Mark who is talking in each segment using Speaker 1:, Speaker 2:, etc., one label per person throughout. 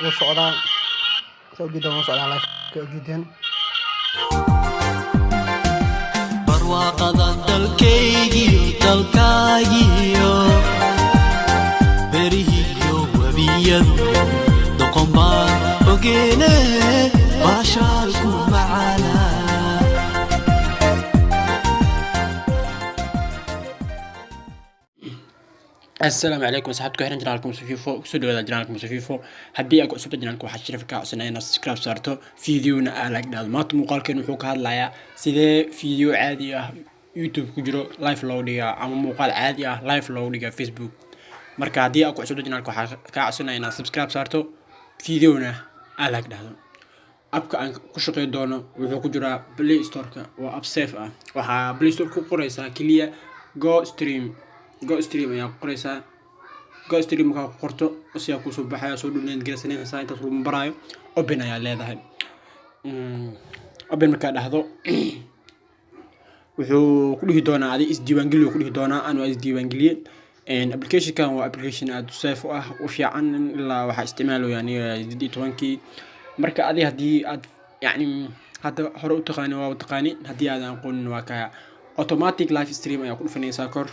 Speaker 1: وصعدا سوي جدا وصعدا على جدا
Speaker 2: barwaaqada dalkaygiyo berihiyo wabiyadu doqon baan ogeene baashaalku macaana
Speaker 3: السلام عليكم صاحبتكم هنا جنالكم سفيفو كسودو هذا جنالكم سفيفو هدي اكو عصبت جنالكم waxaa shiraf ka codsanay inaad subscribe saarto fiidiyoona aad like dhaad maanta muuqaalkeen wuxuu ka hadlayaa sidee fiidiyo caadi ah YouTube ku jiro live loo dhigaa ama muuqaal caadi ah live loo dhigaa Facebook marka hadii aad ku cusubto jnaalka waxaa ka codsanay inaad subscribe saarto fiidiyoona aad like dhaado abka aan ku shaqeey doono wuxuu ku jiraa Play Store-ka waa app safe ah waxaa Play Store ku qoraysaa kaliya go stream ayaa qoraysaa go stream ka qorto si aad ku soo baxayo soo dhuleyn garsanaysaa inta soo barayo open ayaa leedahay open marka dhahdo wuxuu ku dhigi doonaa adi isdiiwaangeliyo ku dhigi doonaa aan waa isdiiwaangeliye application kan waa application aad safe ah oo fiican ilaa waxa isticmaalooyaan 12 marka adi hadii aad yani hada hore u taqaan waa taqaani hadii aad aqoon waa ka automatic live stream ayaa ku dhufanaysaa kor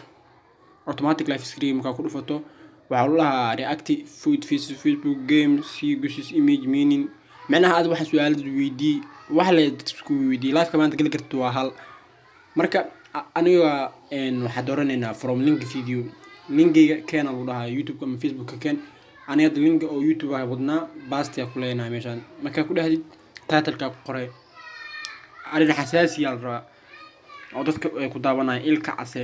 Speaker 3: automatic live stream ka ku dhufato waxa la reactive food Facebook game gusis image meaning macnaha aad waxa su'aalo weydii wax la isku weydii live ka maanta gali karto waa hal marka aniga waxa dooraneynaa from link video linkiga keena lagu dhahaa YouTube ama Facebook ka keen aniga link oo YouTube ah wadnaa baasti ku leenahay meeshan marka ku dhahdid title-ka ku qoray arrin xasaasi ah la oo dadka ay ku daawanayaan ilka case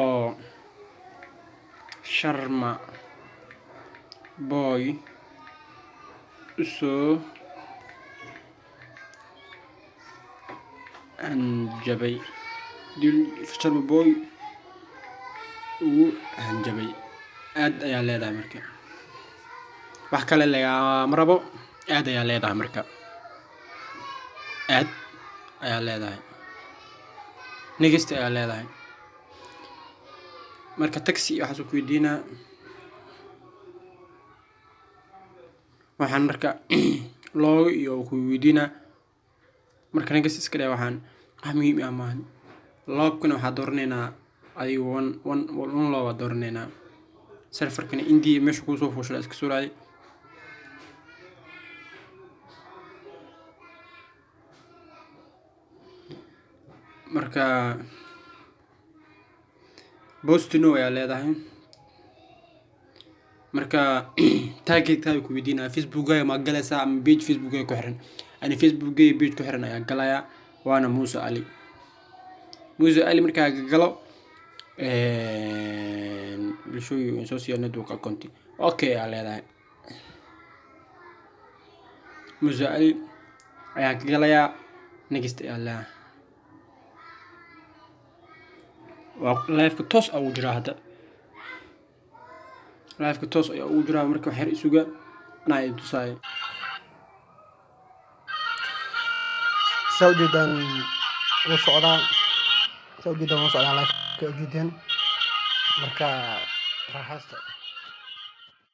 Speaker 3: oo Sharma boy so anjabay dil Sharma boy anjabay aad ayaa leedahay marka wax kale laga marabo aad ayaa leedahay marka aad ayaa leedahay next ayaa leedahay marka taxi waxa ku weydiina waxaan marka loo iyo ku weydiina marka next iska dhaa waxaan muhiim ah maan loobkana waxa dooraneynaa adiga one loo dooraneynaa serverkana India meesha ku soo fuushay iska soo raaday marka bostino ayaa leedahay marka taggeedka ku weydiina Facebook ma galaysaa ama page Facebook ku xiran ani Facebook page ku xiran ayaa galaya waana Musa Ali marka galo will show you in social network account okay ayaa leedahay Musa Ali ayaa galaya next ayaa leedahay live ka toos ugu jira hada live ka toos ugu jira marka wax yar isuga anay tusay
Speaker 1: سوي وصعدا live جدا marka raxasta